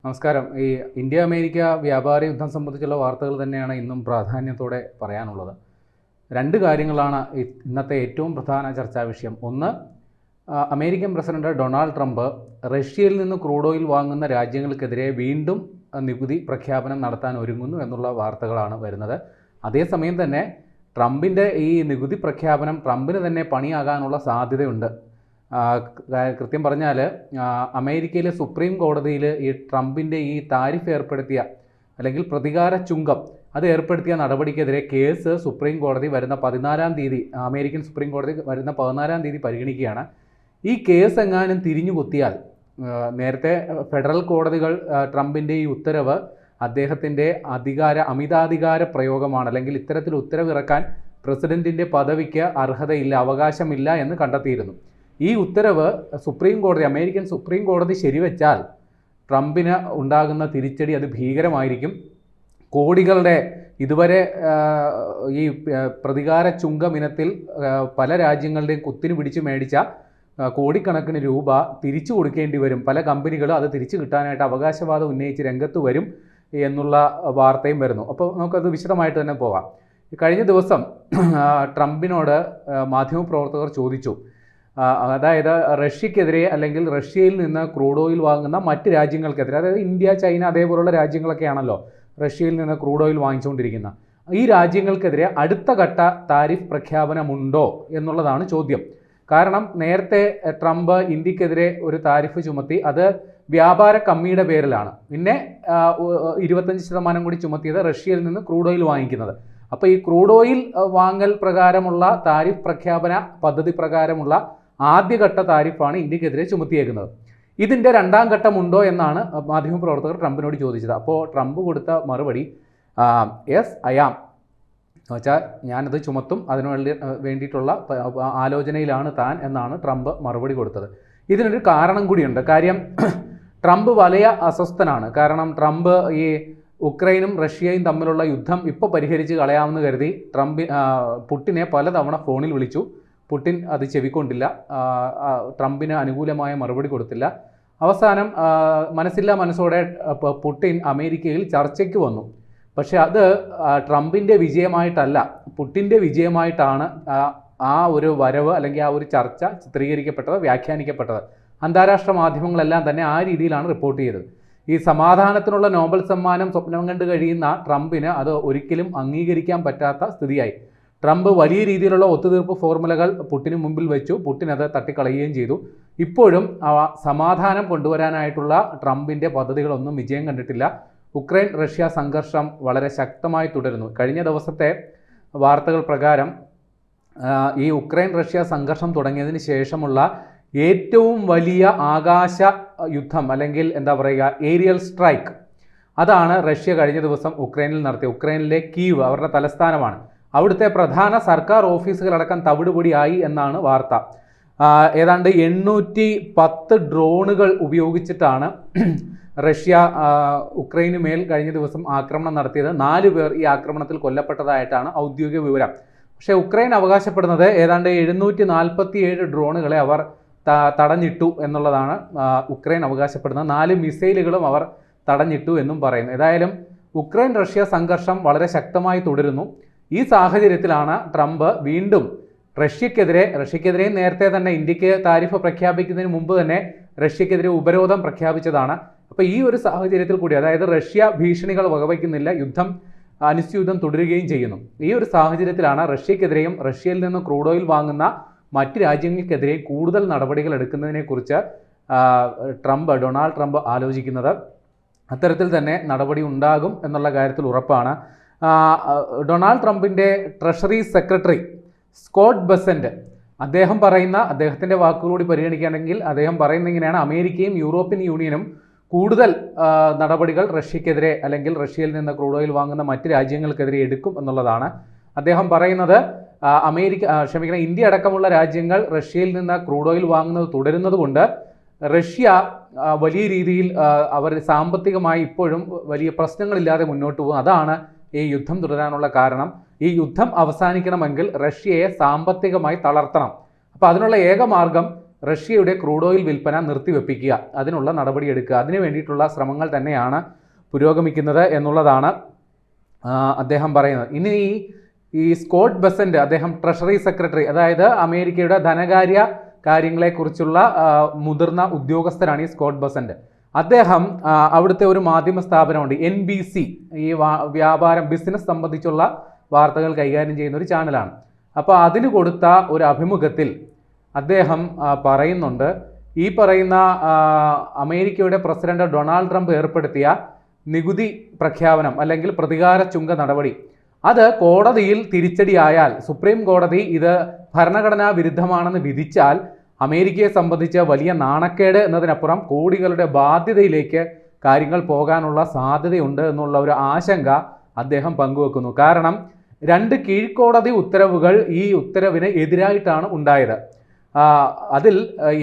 നമസ്കാരം. ഈ India America വ്യാപാര യുദ്ധം സംബന്ധിച്ചുള്ള വാർത്തകൾ തന്നെയാണ് ഇന്നും പ്രാധാന്യത്തോടെ പറയാനുള്ളത്. രണ്ട് കാര്യങ്ങളാണ് ഇന്നത്തെ ഏറ്റവും പ്രധാന ചർച്ചാ വിഷയം. ഒന്ന്, അമേരിക്കൻ പ്രസിഡന്റ് ഡൊണാൾഡ് ട്രംപ് റഷ്യയിൽ നിന്ന് ക്രൂഡ് ഓയിൽ വാങ്ങുന്ന രാജ്യങ്ങൾക്കെതിരെ വീണ്ടും നികുതി പ്രഖ്യാപനം നടത്താൻ ഒരുങ്ങുന്നു എന്നുള്ള വാർത്തകളാണ് വരുന്നത്. അതേസമയം തന്നെ ട്രംപിൻ്റെ ഈ നികുതി പ്രഖ്യാപനം ട്രംപിന് തന്നെ പണിയാകാനുള്ള സാധ്യതയുണ്ട്. കൃത്യം പറഞ്ഞാൽ അമേരിക്കയിലെ സുപ്രീം കോടതിയിൽ ഈ ട്രംപിൻ്റെ ഈ താരിഫ് ഏർപ്പെടുത്തിയ അല്ലെങ്കിൽ പ്രതികാര ചുങ്കം അത് ഏർപ്പെടുത്തിയ നടപടിക്കെതിരെ കേസ് സുപ്രീം കോടതി വരുന്ന 14-ാം തീയതി അമേരിക്കൻ സുപ്രീം കോടതി വരുന്ന 14-ാം തീയതി പരിഗണിക്കുകയാണ്. ഈ കേസ് എങ്ങാനും തിരിഞ്ഞു കുത്തിയാൽ നേരത്തെ ഫെഡറൽ കോടതികൾ ട്രംപിൻ്റെ ഈ ഉത്തരവ് അദ്ദേഹത്തിൻ്റെ അമിതാധികാര പ്രയോഗമാണ്, അല്ലെങ്കിൽ ഇത്തരത്തിൽ ഉത്തരവിറക്കാൻ പ്രസിഡന്റിൻ്റെ പദവിക്ക് അർഹതയില്ല, അവകാശമില്ല എന്ന് കണ്ടെത്തിയിരുന്നു. ഈ ഉത്തരവ് അമേരിക്കൻ സുപ്രീം കോടതി ശരിവെച്ചാൽ ട്രംപിന് ഉണ്ടാകുന്ന തിരിച്ചടി അത് ഭീകരമായിരിക്കും. കോടികളുടെ ഇതുവരെ ഈ പ്രതികാര ചുങ്കം ഇനത്തിൽ പല രാജ്യങ്ങളുടെയും കുത്തിന് പിടിച്ച് മേടിച്ച കോടിക്കണക്കിന് രൂപ തിരിച്ചു കൊടുക്കേണ്ടി വരും. പല കമ്പനികളും അത് തിരിച്ചു കിട്ടാനായിട്ട് അവകാശവാദം ഉന്നയിച്ച് രംഗത്ത് വരും എന്നുള്ള വാർത്തയും വരുന്നു. അപ്പോൾ നമുക്കത് വിശദമായിട്ട് തന്നെ പോകാം. കഴിഞ്ഞ ദിവസം ട്രംപിനോട് മാധ്യമപ്രവർത്തകർ ചോദിച്ചു, അതായത് റഷ്യക്കെതിരെ അല്ലെങ്കിൽ റഷ്യയിൽ നിന്ന് ക്രൂഡ് ഓയിൽ വാങ്ങുന്ന മറ്റ് രാജ്യങ്ങൾക്കെതിരെ, അതായത് ഇന്ത്യ, ചൈന അതേപോലുള്ള രാജ്യങ്ങളൊക്കെയാണല്ലോ റഷ്യയിൽ നിന്ന് ക്രൂഡ് ഓയിൽ വാങ്ങിച്ചുകൊണ്ടിരിക്കുന്ന ഈ രാജ്യങ്ങൾക്കെതിരെ അടുത്ത ഘട്ട താരിഫ് പ്രഖ്യാപനമുണ്ടോ എന്നുള്ളതാണ് ചോദ്യം. കാരണം നേരത്തെ ട്രംപ് ഇന്ത്യക്കെതിരെ ഒരു താരിഫ് ചുമത്തി, അത് വ്യാപാര കമ്മിയുടെ പേരിലാണ്. പിന്നെ 25% കൂടി ചുമത്തിയത് റഷ്യയിൽ നിന്ന് ക്രൂഡ് ഓയിൽ വാങ്ങിക്കുന്നത്. അപ്പോൾ ഈ ക്രൂഡ് ഓയിൽ വാങ്ങൽ പ്രകാരമുള്ള താരിഫ് പ്രഖ്യാപന പദ്ധതി പ്രകാരമുള്ള ആദ്യഘട്ട താരിഫാണ് ഇന്ത്യക്കെതിരെ ചുമത്തിയേക്കുന്നത്. ഇതിൻ്റെ രണ്ടാം ഘട്ടമുണ്ടോ എന്നാണ് മാധ്യമപ്രവർത്തകർ ട്രംപിനോട് ചോദിച്ചത്. അപ്പോൾ ട്രംപ് കൊടുത്ത മറുപടി യെസ് ഐ ആം, എന്ന് വെച്ചാൽ ഞാനത് ചുമത്തും, അതിനു വേണ്ടിയിട്ടുള്ള ആലോചനയിലാണ് താൻ എന്നാണ് ട്രംപ് മറുപടി കൊടുത്തത്. ഇതിനൊരു കാരണം കൂടിയുണ്ട്. കാര്യം ട്രംപ് വലിയ അസ്വസ്ഥനാണ്. കാരണം ട്രംപ് ഈ ഉക്രൈനും റഷ്യയും തമ്മിലുള്ള യുദ്ധം ഇപ്പോൾ പരിഹരിച്ച് കളയാമെന്ന് കരുതി പുടിനെ പലതവണ ഫോണിൽ വിളിച്ചു. പുടിൻ അത് ചെവിക്കൊണ്ടില്ല, ട്രംപിന് അനുകൂലമായ മറുപടി കൊടുത്തില്ല. അവസാനം മനസ്സില്ലാ മനസ്സോടെ പുടിൻ അമേരിക്കയിൽ ചർച്ചയ്ക്ക് വന്നു. പക്ഷേ അത് ട്രംപിൻ്റെ വിജയമായിട്ടല്ല, പുടിൻ്റെ വിജയമായിട്ടാണ് ആ ഒരു വരവ് അല്ലെങ്കിൽ ആ ഒരു ചർച്ച ചിത്രീകരിക്കപ്പെട്ടത്, വ്യാഖ്യാനിക്കപ്പെട്ടത്. അന്താരാഷ്ട്ര മാധ്യമങ്ങളെല്ലാം തന്നെ ആ രീതിയിലാണ് റിപ്പോർട്ട് ചെയ്തത്. ഈ സമാധാനത്തിനുള്ള നോബൽ സമ്മാനം സ്വപ്നം കണ്ട് കഴിയുന്ന ട്രംപിന് അത് ഒരിക്കലും അംഗീകരിക്കാൻ പറ്റാത്ത സ്ഥിതിയായി. ട്രംപ് വലിയ രീതിയിലുള്ള ഒത്തുതീർപ്പ് ഫോർമുലകൾ പുടിന് മുമ്പിൽ വെച്ചു. പുടിൻ അത് തട്ടിക്കളയുകയും ചെയ്തു. ഇപ്പോഴും സമാധാനം കൊണ്ടുവരാനായിട്ടുള്ള ട്രംപിൻ്റെ പദ്ധതികളൊന്നും വിജയം കണ്ടിട്ടില്ല. ഉക്രൈൻ റഷ്യ സംഘർഷം വളരെ ശക്തമായി തുടരുന്നു. കഴിഞ്ഞ ദിവസത്തെ വാർത്തകൾ പ്രകാരം ഈ ഉക്രൈൻ റഷ്യ സംഘർഷം തുടങ്ങിയതിന് ശേഷമുള്ള ഏറ്റവും വലിയ ആകാശ യുദ്ധം, അല്ലെങ്കിൽ എന്താ പറയുക, ഏരിയൽ സ്ട്രൈക്ക്, അതാണ് റഷ്യ കഴിഞ്ഞ ദിവസം ഉക്രൈനിൽ നടത്തിയത്. ഉക്രൈനിലെ കീവ് അവരുടെ തലസ്ഥാനമാണ്. അവിടുത്തെ പ്രധാന സർക്കാർ ഓഫീസുകളടക്കം തവിടുപൊടിയായി എന്നാണ് വാർത്ത. ഏതാണ്ട് 810 ഡ്രോണുകൾ ഉപയോഗിച്ചിട്ടാണ് റഷ്യ ഉക്രൈന് മേൽ കഴിഞ്ഞ ദിവസം ആക്രമണം നടത്തിയത്. 4 പേർ ഈ ആക്രമണത്തിൽ കൊല്ലപ്പെട്ടതായിട്ടാണ് ഔദ്യോഗിക വിവരം. പക്ഷേ ഉക്രൈൻ അവകാശപ്പെടുന്നത് ഏതാണ്ട് 747 ഡ്രോണുകളെ അവർ തടഞ്ഞിട്ടു എന്നുള്ളതാണ് ഉക്രൈൻ അവകാശപ്പെടുന്നത്. 4 മിസൈലുകളും അവർ തടഞ്ഞിട്ടു എന്നും പറയുന്നു. ഏതായാലും ഉക്രൈൻ റഷ്യ സംഘർഷം വളരെ ശക്തമായി തുടരുന്നു. ഈ സാഹചര്യത്തിലാണ് ട്രംപ് വീണ്ടും റഷ്യക്കെതിരെ നേരത്തെ തന്നെ ഇന്ത്യക്ക് താരിഫ് പ്രഖ്യാപിക്കുന്നതിന് മുമ്പ് തന്നെ റഷ്യക്കെതിരെ ഉപരോധം പ്രഖ്യാപിച്ചതാണ്. അപ്പോൾ ഈ ഒരു സാഹചര്യത്തിൽ കൂടി, അതായത് റഷ്യ ഭീഷണികൾ വകവയ്ക്കുന്നില്ല, അനിശ്ചിതയുദ്ധം തുടരുകയും ചെയ്യുന്നു. ഈ ഒരു സാഹചര്യത്തിലാണ് റഷ്യക്കെതിരെയും റഷ്യയിൽ നിന്ന് ക്രൂഡ് ഓയിൽ വാങ്ങുന്ന മറ്റ് രാജ്യങ്ങൾക്കെതിരെ കൂടുതൽ നടപടികൾ എടുക്കുന്നതിനെക്കുറിച്ച് ഡൊണാൾഡ് ട്രംപ് ആലോചിക്കുന്നത്. അത്തരത്തിൽ തന്നെ നടപടി ഉണ്ടാകും എന്നുള്ള കാര്യത്തിൽ ഉറപ്പാണ്. ഡൊണാൾഡ് ട്രംപിൻ്റെ ട്രഷറി സെക്രട്ടറി സ്കോട്ട് ബെസന്റ് അദ്ദേഹത്തിൻ്റെ വാക്കുകൂടി പരിഗണിക്കുകയാണെങ്കിൽ അദ്ദേഹം പറയുന്നത് ഇങ്ങനെയാണ്: അമേരിക്കയും യൂറോപ്യൻ യൂണിയനും കൂടുതൽ നടപടികൾ റഷ്യക്കെതിരെ അല്ലെങ്കിൽ റഷ്യയിൽ നിന്ന് ക്രൂഡ് ഓയിൽ വാങ്ങുന്ന മറ്റ് രാജ്യങ്ങൾക്കെതിരെ എടുക്കും എന്നുള്ളതാണ്. അദ്ദേഹം പറയുന്നത് ഇന്ത്യ അടക്കമുള്ള രാജ്യങ്ങൾ റഷ്യയിൽ നിന്ന് ക്രൂഡ് ഓയിൽ വാങ്ങുന്നത് തുടരുന്നത് കൊണ്ട് റഷ്യ വലിയ രീതിയിൽ അവർ സാമ്പത്തികമായി ഇപ്പോഴും വലിയ പ്രശ്നങ്ങളില്ലാതെ മുന്നോട്ട് പോകും. അതാണ് ഈ യുദ്ധം തുടരാനുള്ള കാരണം. ഈ യുദ്ധം അവസാനിക്കണമെങ്കിൽ റഷ്യയെ സാമ്പത്തികമായി തളർത്തണം. അപ്പോൾ അതിനുള്ള ഏക മാർഗം റഷ്യയുടെ ക്രൂഡ് ഓയിൽ വിൽപ്പന നിർത്തിവെപ്പിക്കുക, അതിനുള്ള നടപടിയെടുക്കുക, അതിനു വേണ്ടിയിട്ടുള്ള ശ്രമങ്ങൾ തന്നെയാണ് പുരോഗമിക്കുന്നത് എന്നുള്ളതാണ് അദ്ദേഹം പറയുന്നത്. ഇനി ഈ സ്കോട്ട് ബെസന്റ്, അദ്ദേഹം ട്രഷറി സെക്രട്ടറി, അതായത് അമേരിക്കയുടെ ധനകാര്യ കാര്യങ്ങളെക്കുറിച്ചുള്ള മുതിർന്ന ഉദ്യോഗസ്ഥരാണ് ഈ സ്കോട്ട് ബെസന്റ്. അദ്ദേഹം അവിടുത്തെ ഒരു മാധ്യമ സ്ഥാപനമുണ്ട് NBC, ഈ വ്യാപാരം ബിസിനസ് സംബന്ധിച്ചുള്ള വാർത്തകൾ കൈകാര്യം ചെയ്യുന്ന ഒരു ചാനലാണ്. അപ്പോൾ അതിന് കൊടുത്ത ഒരു അഭിമുഖത്തിൽ അദ്ദേഹം പറയുന്നുണ്ട്, ഈ പറയുന്ന അമേരിക്കയുടെ പ്രസിഡന്റ് ഡൊണാൾഡ് ട്രംപ് ഏർപ്പെടുത്തിയ നികുതി പ്രഖ്യാപനം അല്ലെങ്കിൽ പ്രതികാര ചുങ്ക നടപടി, അത് കോടതിയിൽ തിരിച്ചടിയായാൽ, സുപ്രീം കോടതി ഇത് ഭരണഘടനാ വിരുദ്ധമാണെന്ന് വിധിച്ചാൽ അമേരിക്കയെ സംബന്ധിച്ച് വലിയ നാണക്കേട് എന്നതിനപ്പുറം കോടികളുടെ ബാധ്യതയിലേക്ക് കാര്യങ്ങൾ പോകാനുള്ള സാധ്യതയുണ്ട് എന്നുള്ള ഒരു ആശങ്ക അദ്ദേഹം പങ്കുവെക്കുന്നു. കാരണം 2 കീഴ്ക്കോടതി ഉത്തരവുകൾ ഈ ഉത്തരവിന് എതിരായിട്ടാണ് ഉണ്ടായത്. അതിൽ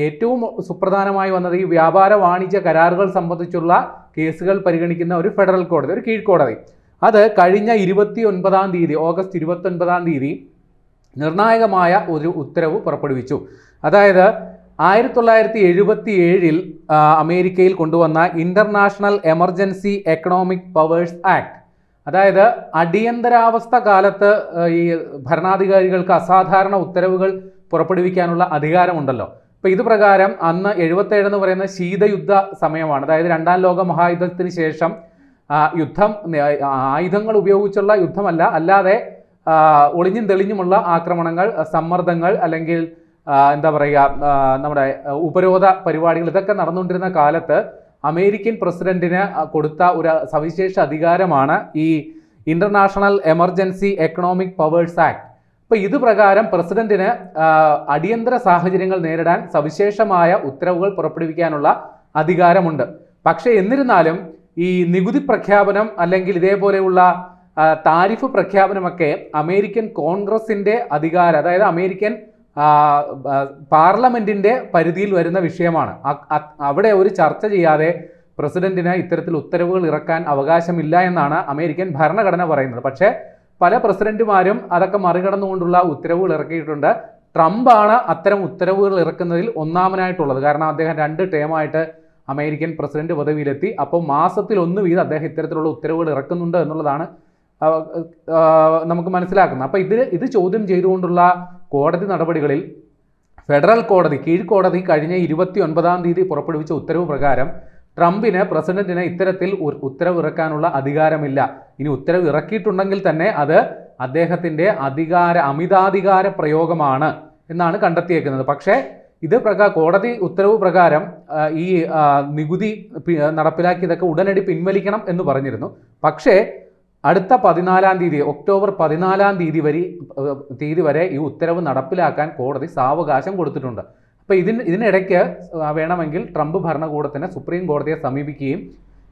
ഏറ്റവും സുപ്രധാനമായി വന്നത് ഈ വ്യാപാര വാണിജ്യ കരാറുകൾ സംബന്ധിച്ചുള്ള കേസുകൾ പരിഗണിക്കുന്ന ഒരു ഫെഡറൽ കോടതി, ഒരു കീഴ്ക്കോടതി, അത് കഴിഞ്ഞ 29-ാം തീയതി, ഓഗസ്റ്റ് 29-ാം തീയതി നിർണായകമായ ഒരു ഉത്തരവ് പുറപ്പെടുവിച്ചു. അതായത് 1977 അമേരിക്കയിൽ കൊണ്ടുവന്ന international emergency economic powers act, അതായത് അടിയന്തരാവസ്ഥ കാലത്ത് ഈ ഭരണാധികാരികൾക്ക് അസാധാരണ ഉത്തരവുകൾ പുറപ്പെടുവിക്കാനുള്ള അധികാരമുണ്ടല്ലോ. അപ്പോൾ ഇത് പ്രകാരം അന്ന് 77 എന്ന് പറയുന്ന ശീതയുദ്ധ സമയമാണ്. അതായത് 2ാം ലോക മഹായുദ്ധത്തിന് ശേഷം യുദ്ധം ആയുധങ്ങൾ ഉപയോഗിച്ചുള്ള യുദ്ധമല്ല, അല്ലാതെ ഒളിഞ്ഞും തെളിഞ്ഞുമുള്ള ആക്രമണങ്ങൾ, സമ്മർദ്ദങ്ങൾ, അല്ലെങ്കിൽ എന്താ പറയുക, നമ്മുടെ ഉപരോധ പരിപാടികൾ, ഇതൊക്കെ നടന്നുകൊണ്ടിരുന്ന കാലത്ത് അമേരിക്കൻ പ്രസിഡന്റിന് കൊടുത്ത ഒരു സവിശേഷ അധികാരമാണ് ഈ international emergency economic powers act. അപ്പോൾ ഇത് പ്രകാരം പ്രസിഡന്റിന് അടിയന്തര സാഹചര്യങ്ങൾ നേരിടാൻ സവിശേഷമായ ഉത്തരവുകൾ പുറപ്പെടുവിക്കാനുള്ള അധികാരമുണ്ട്. പക്ഷേ എന്നിരുന്നാലും ഈ നികുതി പ്രഖ്യാപനം അല്ലെങ്കിൽ ഇതേപോലെയുള്ള താരിഫ് പ്രഖ്യാപനമൊക്കെ അമേരിക്കൻ കോൺഗ്രസിന്റെ അധികാരം, അതായത് അമേരിക്കൻ പാർലമെന്റിന്റെ പരിധിയിൽ വരുന്ന വിഷയമാണ്. അവിടെ ഒരു ചർച്ച ചെയ്യാതെ പ്രസിഡന്റിന് ഇത്തരത്തിൽ ഉത്തരവുകൾ ഇറക്കാൻ അവകാശമില്ല എന്നാണ് അമേരിക്കൻ ഭരണഘടന പറയുന്നത്. പക്ഷേ പല പ്രസിഡന്റുമാരും അതൊക്കെ മറികടന്നുകൊണ്ടുള്ള ഉത്തരവുകൾ ഇറക്കിയിട്ടുണ്ട്. ട്രംപാണ് അത്തരം ഉത്തരവുകൾ ഇറക്കുന്നതിൽ ഒന്നാമനായിട്ടുള്ളത്. കാരണം അദ്ദേഹം 2 ടേമായിട്ട് അമേരിക്കൻ പ്രസിഡന്റ് പദവിയിലെത്തി. അപ്പോൾ മാസത്തിൽ 1 വീതം അദ്ദേഹം ഇത്തരത്തിലുള്ള ഉത്തരവുകൾ ഇറക്കുന്നുണ്ട് എന്നുള്ളതാണ് നമുക്ക് മനസ്സിലാക്കുന്നത്. അപ്പോൾ ഇത് ചോദ്യം ചെയ്തുകൊണ്ടുള്ള കോടതി നടപടികളിൽ ഫെഡറൽ കോടതി, കീഴ്ക്കോടതി കഴിഞ്ഞ 29-ാം തീയതി പുറപ്പെടുവിച്ച ഉത്തരവ് പ്രകാരം പ്രസിഡന്റിന് ഇത്തരത്തിൽ ഉത്തരവ് ഇറക്കാനുള്ള അധികാരമില്ല. ഇനി ഉത്തരവ് ഇറക്കിയിട്ടുണ്ടെങ്കിൽ തന്നെ അത് അദ്ദേഹത്തിന്റെ അമിതാധികാര പ്രയോഗമാണ് എന്നാണ് കണ്ടെത്തിയേക്കുന്നത്. പക്ഷേ ഇത് കോടതി ഉത്തരവ് പ്രകാരം ഈ നികുതി നടപ്പിലാക്കിയതൊക്കെ ഉടനടി പിൻവലിക്കണം എന്ന് പറഞ്ഞിരുന്നു. പക്ഷേ അടുത്ത 14-ാം തീയതി, ഒക്ടോബർ 14-ാം തീയതി വരെ ഈ ഉത്തരവ് നടപ്പിലാക്കാൻ കോടതി സാവകാശം കൊടുത്തിട്ടുണ്ട്. അപ്പോൾ ഇതിനിടയ്ക്ക് വേണമെങ്കിൽ ട്രംപ് ഭരണകൂടത്തിന് സുപ്രീം കോടതിയെ സമീപിക്കുകയും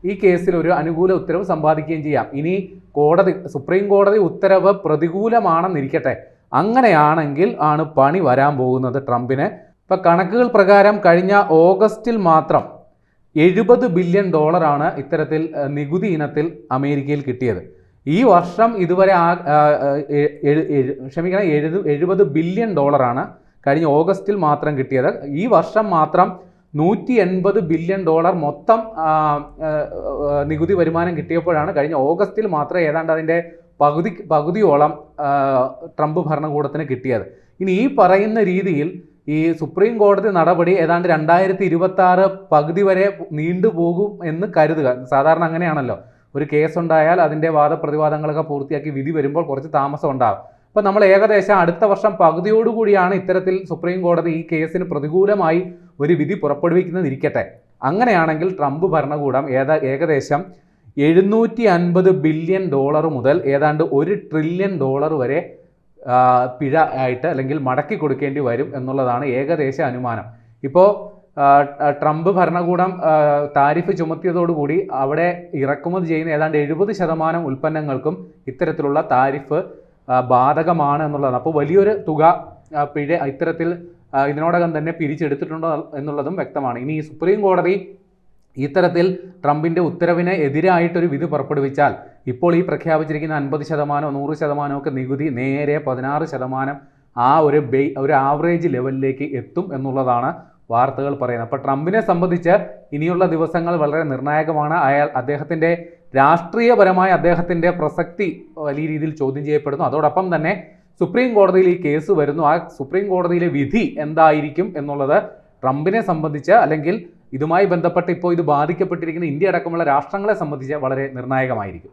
ഈ കേസിൽ ഒരു അനുകൂല ഉത്തരവ് സമ്പാദിക്കുകയും ചെയ്യാം. ഇനി സുപ്രീം കോടതി ഉത്തരവ് പ്രതികൂലമാണെന്നിരിക്കട്ടെ, അങ്ങനെയാണെങ്കിൽ ആണ് പണി വരാൻ പോകുന്നത് ട്രംപിന്. ഇപ്പം കണക്കുകൾ പ്രകാരം കഴിഞ്ഞ ഓഗസ്റ്റിൽ മാത്രം $70 ബില്യൺ ഇത്തരത്തിൽ നികുതി ഇനത്തിൽ അമേരിക്കയിൽ കിട്ടിയത്. ഈ വർഷം ഇതുവരെ 70 ബില്യൺ കഴിഞ്ഞ ഓഗസ്റ്റിൽ മാത്രം കിട്ടിയത്. ഈ വർഷം മാത്രം $180 ബില്യൺ മൊത്തം നികുതി വരുമാനം കിട്ടിയപ്പോഴാണ് കഴിഞ്ഞ ഓഗസ്റ്റിൽ മാത്രം ഏതാണ്ട് അതിൻ്റെ പകുതിയോളം ട്രംപ് ഭരണകൂടത്തിന് കിട്ടിയത്. ഇനി ഈ പറയുന്ന രീതിയിൽ ഈ സുപ്രീം കോടതി നടപടി ഏതാണ്ട് 2026 പകുതി വരെ നീണ്ടുപോകും എന്ന് കരുതുക. സാധാരണ അങ്ങനെയാണല്ലോ, ഒരു കേസുണ്ടായാൽ അതിൻ്റെ വാദപ്രതിവാദങ്ങളൊക്കെ പൂർത്തിയാക്കി വിധി വരുമ്പോൾ കുറച്ച് താമസം ഉണ്ടാകും. അപ്പോൾ നമ്മൾ ഏകദേശം അടുത്ത വർഷം പകുതിയോടുകൂടിയാണ് ഇത്തരത്തിൽ സുപ്രീം കോടതി ഈ കേസിന് പ്രതികൂലമായി ഒരു വിധി പുറപ്പെടുവിക്കുന്നതിരിക്കട്ടെ. അങ്ങനെയാണെങ്കിൽ ട്രംപ് ഭരണകൂടം ഏകദേശം $750 ബില്യൺ മുതൽ ഏതാണ്ട് $1 ട്രില്യൺ വരെ പിഴ ആയിട്ട് അല്ലെങ്കിൽ മടക്കി കൊടുക്കേണ്ടി വരും എന്നുള്ളതാണ് ഏകദേശ അനുമാനം. ഇപ്പോൾ ട്രംപ് ഭരണകൂടം താരിഫ് ചുമത്തിയതോടുകൂടി അവിടെ ഇറക്കുമതി ചെയ്യുന്ന ഏതാണ്ട് 70% ഉൽപ്പന്നങ്ങൾക്കും ഇത്തരത്തിലുള്ള താരിഫ് ബാധകമാണ് എന്നുള്ളതാണ്. അപ്പോൾ വലിയൊരു തുക പിഴ ഇത്തരത്തിൽ ഇതിനോടകം തന്നെ പിരിച്ചെടുത്തിട്ടുണ്ടോ എന്നുള്ളതും വ്യക്തമാണ്. ഇനി ഈ സുപ്രീം കോടതി ഇത്തരത്തിൽ ട്രംപിൻ്റെ ഉത്തരവിന് എതിരായിട്ടൊരു വിധി പുറപ്പെടുവിച്ചാൽ ഇപ്പോൾ ഈ പ്രഖ്യാപിച്ചിരിക്കുന്ന 50%, 100% ഒക്കെ നികുതി നേരെ 16% ആ ഒരു ആവറേജ് ലെവലിലേക്ക് എത്തും എന്നുള്ളതാണ് വാർത്തകൾ പറയുന്നത്. അപ്പോൾ ട്രംപിനെ സംബന്ധിച്ച് ഇനിയുള്ള ദിവസങ്ങൾ വളരെ നിർണായകമാണ്. അദ്ദേഹത്തിൻ്റെ രാഷ്ട്രീയപരമായ അദ്ദേഹത്തിൻ്റെ പ്രസക്തി വലിയ രീതിയിൽ ചോദ്യം ചെയ്യപ്പെടുന്നു. അതോടൊപ്പം തന്നെ സുപ്രീം കോടതിയിൽ ഈ കേസ് വരുന്നു. ആ സുപ്രീം കോടതിയിലെ വിധി എന്തായിരിക്കും എന്നുള്ളത് ട്രംപിനെ സംബന്ധിച്ച്, അല്ലെങ്കിൽ ഇതുമായി ബന്ധപ്പെട്ട് ഇപ്പോൾ ഇത് ബാധിക്കപ്പെട്ടിരിക്കുന്ന ഇന്ത്യ അടക്കമുള്ള രാഷ്ട്രങ്ങളെ സംബന്ധിച്ച് വളരെ നിർണായകമായിരിക്കും.